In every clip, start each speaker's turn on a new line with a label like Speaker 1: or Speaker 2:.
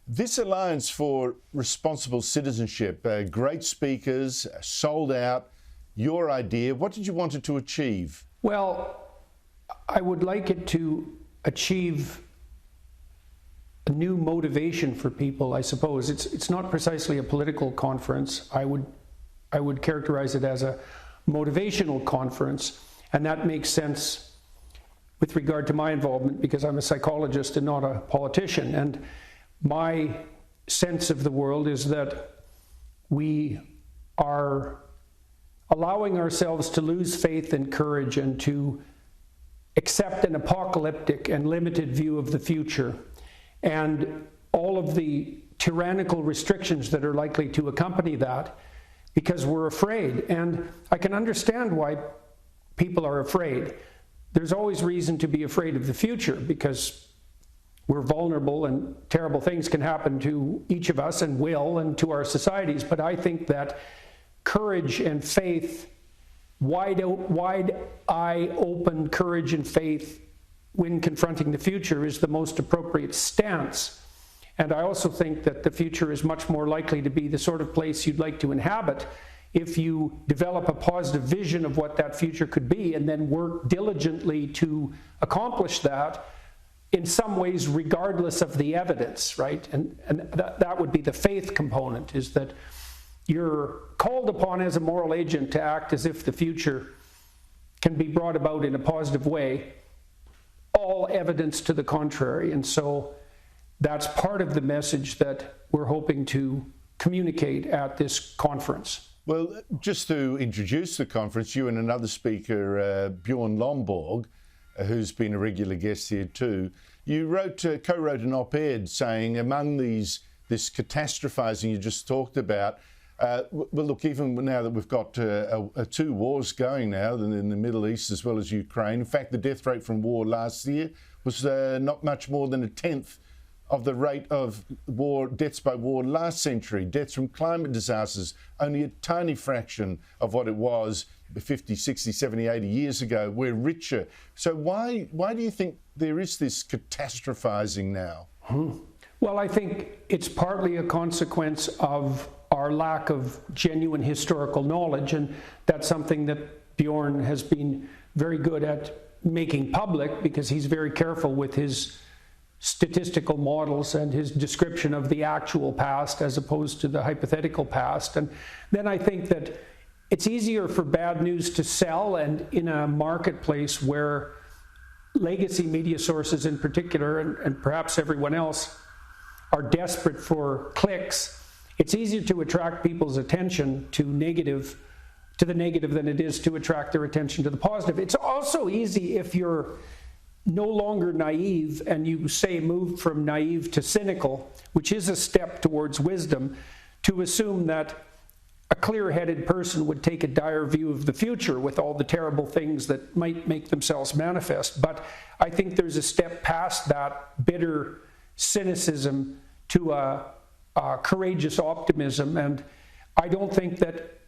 Speaker 1: This Alliance for Responsible Citizenship, great speakers, sold out. Your idea, what did you want it to achieve?
Speaker 2: Well, I would like it to achieve a new motivation for people, I suppose. It's not precisely a political conference. I would characterize it as a motivational conference, and that makes sense with regard to my involvement because I'm a psychologist and not a politician. And my sense of the world is that we are allowing ourselves to lose faith and courage and to accept an apocalyptic and limited view of the future and all of the tyrannical restrictions that are likely to accompany that because we're afraid. And I can understand why people are afraid. There's always reason to be afraid of the future because we're vulnerable and terrible things can happen to each of us and will and to our societies. But I think that courage and faith, wide-eye open courage and faith when confronting the future is the most appropriate stance. And I also think that the future is much more likely to be the sort of place you'd like to inhabit if you develop a positive vision of what that future could be and then work diligently to accomplish that in some ways regardless of the evidence, right? And that would be the faith component, is that you're called upon as a moral agent to act as if the future can be brought about in a positive way, all evidence to the contrary. And so that's part of the message that we're hoping to communicate at this conference.
Speaker 1: Well, just to introduce the conference, you and another speaker, Bjorn Lomborg, who's been a regular guest here too, you co-wrote an op-ed saying among this catastrophizing you just talked about, well, look, even now that we've got two wars going now in the Middle East as well as Ukraine, in fact, the death rate from war last year was not much more than a tenth of the rate of deaths by war last century. Deaths from climate disasters, only a tiny fraction of what it was 50, 60, 70, 80 years ago. We're richer. So why do you think there is this catastrophizing now?
Speaker 2: Well, I think it's partly a consequence of our lack of genuine historical knowledge, and that's something that Bjorn has been very good at making public because he's very careful with his statistical models and his description of the actual past as opposed to the hypothetical past. And then I think that it's easier for bad news to sell, and in a marketplace where legacy media sources in particular, and perhaps everyone else, are desperate for clicks, it's easier to attract people's attention to the negative than it is to attract their attention to the positive. It's also easy if you're no longer naive and you say move from naive to cynical, which is a step towards wisdom, to assume that a clear-headed person would take a dire view of the future with all the terrible things that might make themselves manifest. But I think there's a step past that bitter cynicism to a courageous optimism, and I don't think that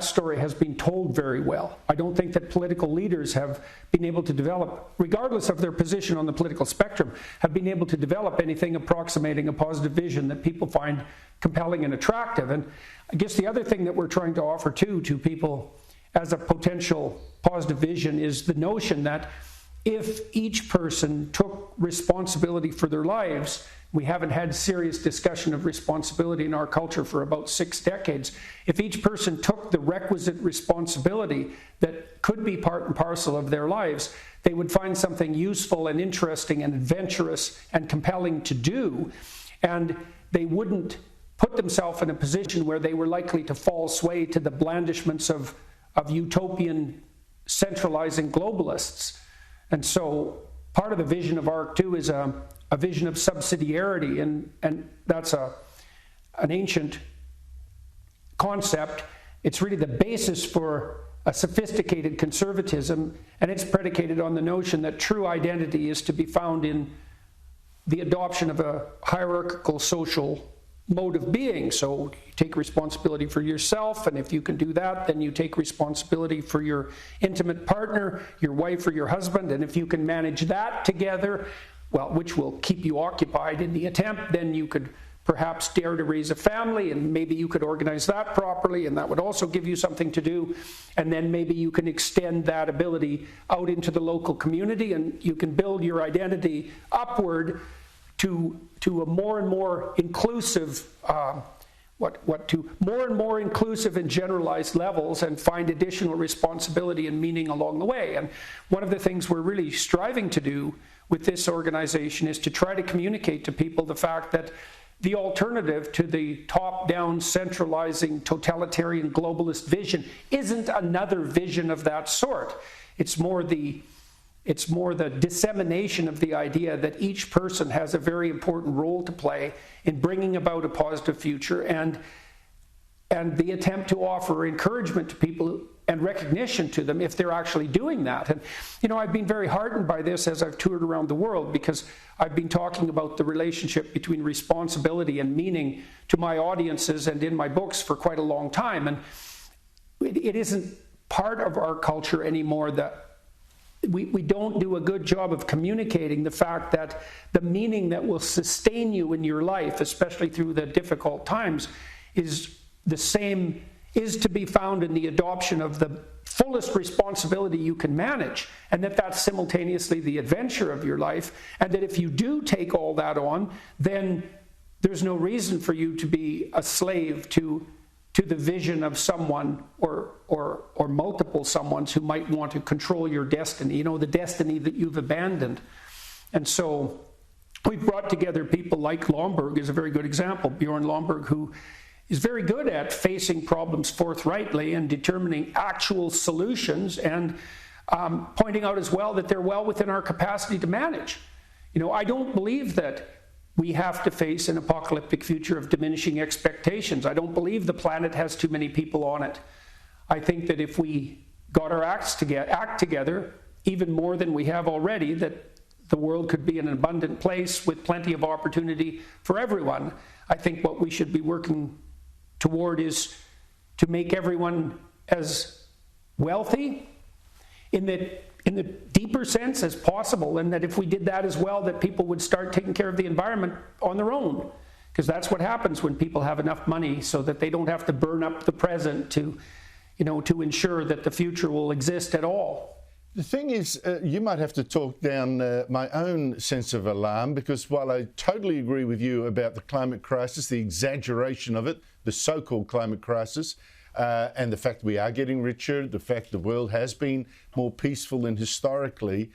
Speaker 2: story has been told very well. I don't think that political leaders have been able to develop, regardless of their position on the political spectrum, have been able to develop anything approximating a positive vision that people find compelling and attractive. And I guess the other thing that we're trying to offer to people as a potential positive vision is the notion that if each person took responsibility for their lives, we haven't had serious discussion of responsibility in our culture for about 6 decades. If each person took the requisite responsibility that could be part and parcel of their lives, they would find something useful and interesting and adventurous and compelling to do, and they wouldn't put themselves in a position where they were likely to fall sway to the blandishments of utopian centralizing globalists. And so part of the vision of ARC2 is a vision of subsidiarity, and that's an ancient concept. It's really the basis for a sophisticated conservatism, and it's predicated on the notion that true identity is to be found in the adoption of a hierarchical social mode of being. So you take responsibility for yourself, and if you can do that, then you take responsibility for your intimate partner, your wife or your husband, and if you can manage that together, which will keep you occupied in the attempt. Then you could perhaps dare to raise a family, and maybe you could organize that properly, and that would also give you something to do. And then maybe you can extend that ability out into the local community, and you can build your identity upward to a more and more inclusive, more and more inclusive and generalized levels, and find additional responsibility and meaning along the way. And one of the things we're really striving to do with this organization is to try to communicate to people the fact that the alternative to the top-down, centralizing, totalitarian, globalist vision isn't another vision of that sort. It's more the dissemination of the idea that each person has a very important role to play in bringing about a positive future, and the attempt to offer encouragement to people and recognition to them if they're actually doing that. And, I've been very heartened by this as I've toured around the world, because I've been talking about the relationship between responsibility and meaning to my audiences and in my books for quite a long time. And it isn't part of our culture anymore that we don't do a good job of communicating the fact that the meaning that will sustain you in your life, especially through the difficult times, is to be found in the adoption of the fullest responsibility you can manage, and that's simultaneously the adventure of your life, and that if you do take all that on, then there's no reason for you to be a slave to the vision of someone or multiple someones who might want to control your destiny, the destiny that you've abandoned. And so we've brought together people like Lomborg is a very good example, Bjorn Lomborg, who is very good at facing problems forthrightly and determining actual solutions, and pointing out as well that they're well within our capacity to manage. I don't believe that we have to face an apocalyptic future of diminishing expectations. I don't believe the planet has too many people on it. I think that if we got our act together, even more than we have already, that the world could be an abundant place with plenty of opportunity for everyone. I think what we should be working toward is to make everyone as wealthy in the deeper sense as possible, and that if we did that as well, that people would start taking care of the environment on their own, because that's what happens when people have enough money so that they don't have to burn up the present to ensure that the future will exist at all.
Speaker 1: The thing is, you might have to talk down my own sense of alarm, because while I totally agree with you about the climate crisis, the exaggeration of it, the so-called climate crisis, and the fact we are getting richer, the fact the world has been more peaceful than historically,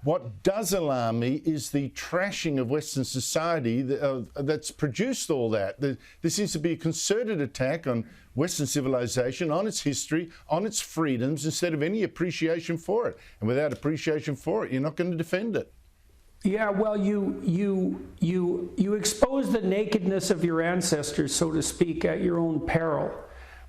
Speaker 1: what does alarm me is the trashing of Western society that's produced all that. There seems to be a concerted attack on Western civilization, on its history, on its freedoms, instead of any appreciation for it. And without appreciation for it, you're not going to defend it.
Speaker 2: Yeah, well, you expose the nakedness of your ancestors, so to speak, at your own peril.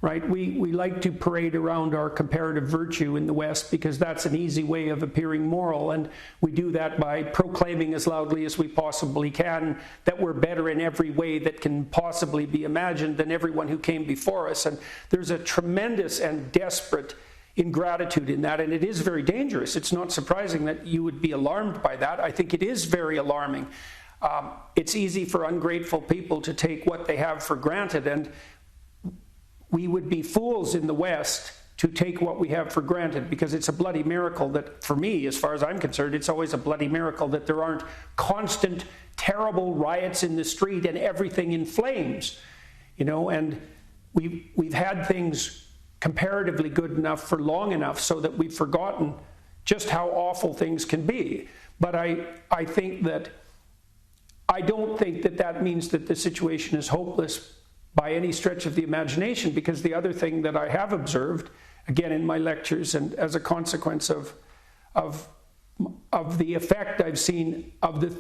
Speaker 2: Right? We like to parade around our comparative virtue in the West because that's an easy way of appearing moral, and we do that by proclaiming as loudly as we possibly can that we're better in every way that can possibly be imagined than everyone who came before us. And there's a tremendous and desperate ingratitude in that, and it is very dangerous. It's not surprising that you would be alarmed by that. I think it is very alarming. It's easy for ungrateful people to take what they have for granted, and we would be fools in the West to take what we have for granted, because it's a bloody miracle that, for me, as far as I'm concerned, it's always a bloody miracle that there aren't constant, terrible riots in the street and everything in flames. And we've had things comparatively good enough for long enough so that we've forgotten just how awful things can be. But I don't think that means that the situation is hopeless by any stretch of the imagination, because the other thing that I have observed, again in my lectures and as a consequence of the effect I've seen of the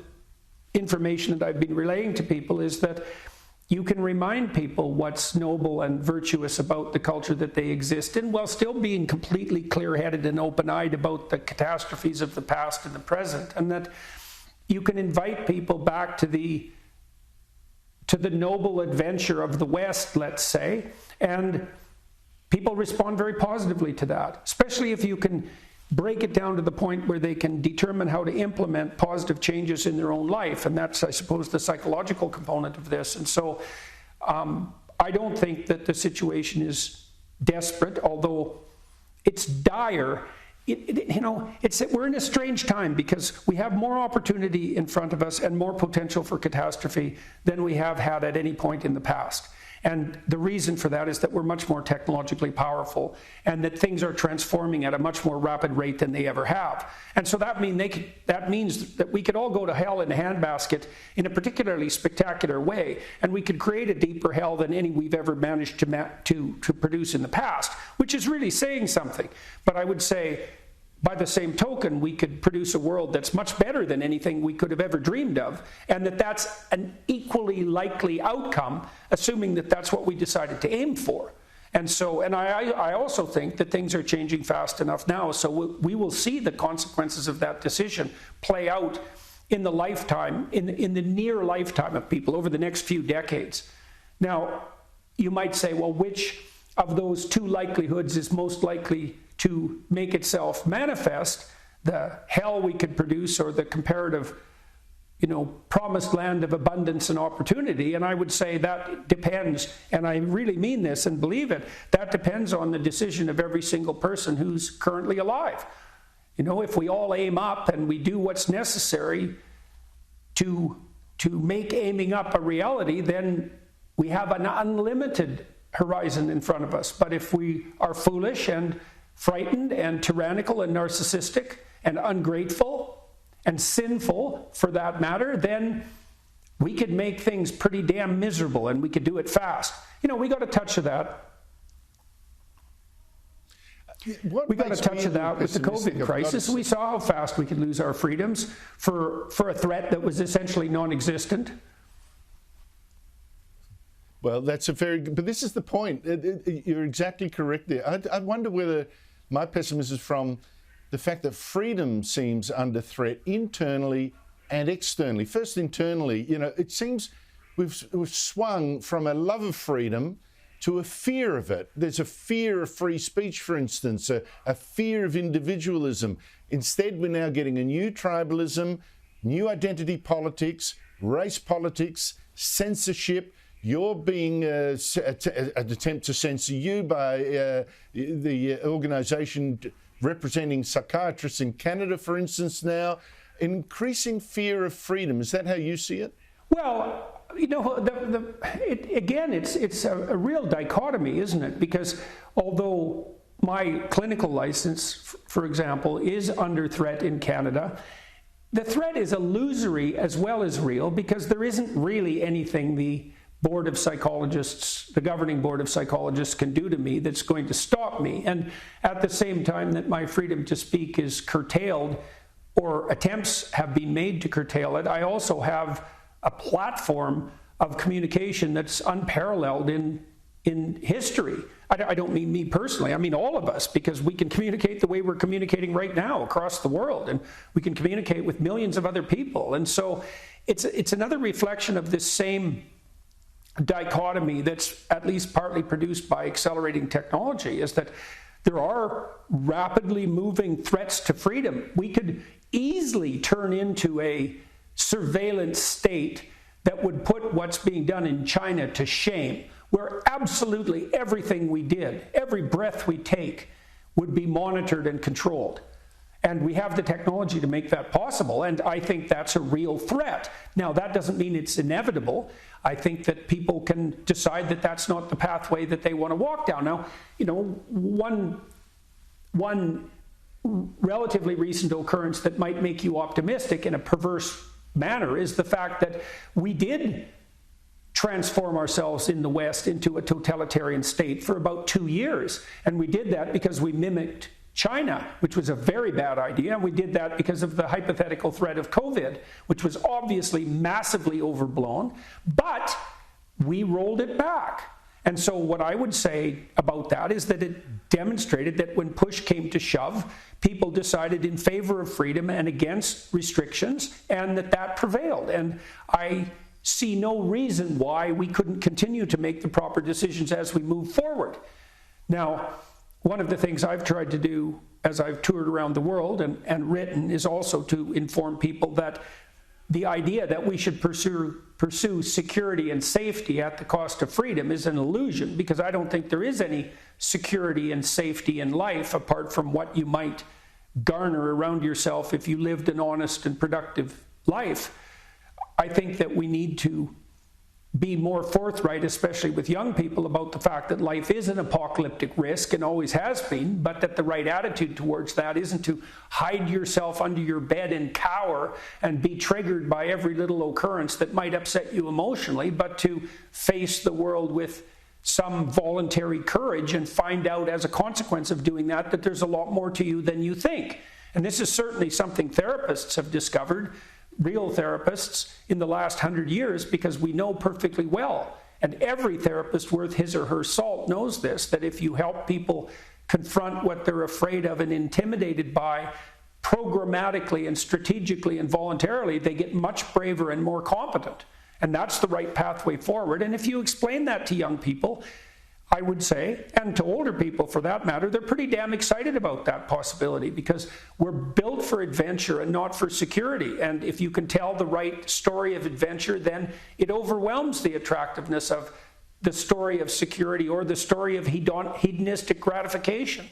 Speaker 2: information that I've been relaying to people, is that you can remind people what's noble and virtuous about the culture that they exist in, while still being completely clear-headed and open-eyed about the catastrophes of the past and the present, and that you can invite people back to the noble adventure of the West, let's say, and people respond very positively to that, especially if you can break it down to the point where they can determine how to implement positive changes in their own life. And that's, I suppose, the psychological component of this. And so I don't think that the situation is desperate, although it's dire. We're in a strange time because we have more opportunity in front of us and more potential for catastrophe than we have had at any point in the past. And the reason for that is that we're much more technologically powerful and that things are transforming at a much more rapid rate than they ever have. And so that means that we could all go to hell in a handbasket in a particularly spectacular way, and we could create a deeper hell than any we've ever managed to produce in the past, which is really saying something. But I would say, by the same token, we could produce a world that's much better than anything we could have ever dreamed of, and that's an equally likely outcome, assuming that that's what we decided to aim for. And I also think that things are changing fast enough now, so we will see the consequences of that decision play out in the lifetime, in the near lifetime of people over the next few decades. Now, you might say, well, which of those two likelihoods is most likely to make itself manifest, the hell we could produce or the comparative, promised land of abundance and opportunity? And I would say that depends, and I really mean this and believe it, that depends on the decision of every single person who's currently alive. If we all aim up and we do what's necessary to make aiming up a reality, then we have an unlimited horizon in front of us. But if we are foolish and frightened and tyrannical and narcissistic and ungrateful and sinful, for that matter, then we could make things pretty damn miserable, and we could do it fast. We got a touch of that. We got a touch of that with the COVID crisis. We saw how fast we could lose our freedoms for a threat that was essentially non-existent.
Speaker 1: Well, that's but this is the point. You're exactly correct there. I wonder whether my pessimism is from the fact that freedom seems under threat internally and externally. First, internally, it seems we've swung from a love of freedom to a fear of it. There's a fear of free speech, for instance, a fear of individualism. Instead, we're now getting a new tribalism, new identity politics, race politics, censorship. You're being an attempt to censor you by the organisation representing psychiatrists in Canada, for instance, now. Increasing fear of freedom. Is that how you see it?
Speaker 2: Well, it's a real dichotomy, isn't it? Because although my clinical license, for example, is under threat in Canada, the threat is illusory as well as real, because there isn't really anything the board of psychologists, the governing board of psychologists, can do to me that's going to stop me. And at the same time that my freedom to speak is curtailed, or attempts have been made to curtail it, I also have a platform of communication that's unparalleled in history. I don't mean me personally, I mean all of us, because we can communicate the way we're communicating right now across the world, and we can communicate with millions of other people. And so it's another reflection of this same dichotomy that's at least partly produced by accelerating technology, is that there are rapidly moving threats to freedom. We could easily turn into a surveillance state that would put what's being done in China to shame, where absolutely everything we did, every breath we take, would be monitored and controlled. And we have the technology to make that possible, and I think that's a real threat. Now, that doesn't mean it's inevitable. I think that people can decide that that's not the pathway that they want to walk down. Now, one relatively recent occurrence that might make you optimistic in a perverse manner is the fact that we did transform ourselves in the West into a totalitarian state for about 2 years. And we did that because we mimicked China, which was a very bad idea. And we did that because of the hypothetical threat of COVID, which was obviously massively overblown, but we rolled it back. And so what I would say about that is that it demonstrated that when push came to shove, people decided in favor of freedom and against restrictions, and that prevailed. And I see no reason why we couldn't continue to make the proper decisions as we move forward. Now, one of the things I've tried to do as I've toured around the world and written, is also to inform people that the idea that we should pursue security and safety at the cost of freedom is an illusion, because I don't think there is any security and safety in life apart from what you might garner around yourself if you lived an honest and productive life. I think that we need to be more forthright, especially with young people, about the fact that life is an apocalyptic risk and always has been, but that the right attitude towards that isn't to hide yourself under your bed and cower and be triggered by every little occurrence that might upset you emotionally, but to face the world with some voluntary courage and find out as a consequence of doing that that there's a lot more to you than you think. And this is certainly something therapists have discovered, real therapists, in the last 100 years, because we know perfectly well, and every therapist worth his or her salt knows this, that if you help people confront what they're afraid of and intimidated by programmatically and strategically and voluntarily, they get much braver and more competent. And that's the right pathway forward. And if you explain that to young people, I would say, and to older people for that matter, they're pretty damn excited about that possibility, because we're built for adventure and not for security. And if you can tell the right story of adventure, then it overwhelms the attractiveness of the story of security or the story of hedonistic gratification.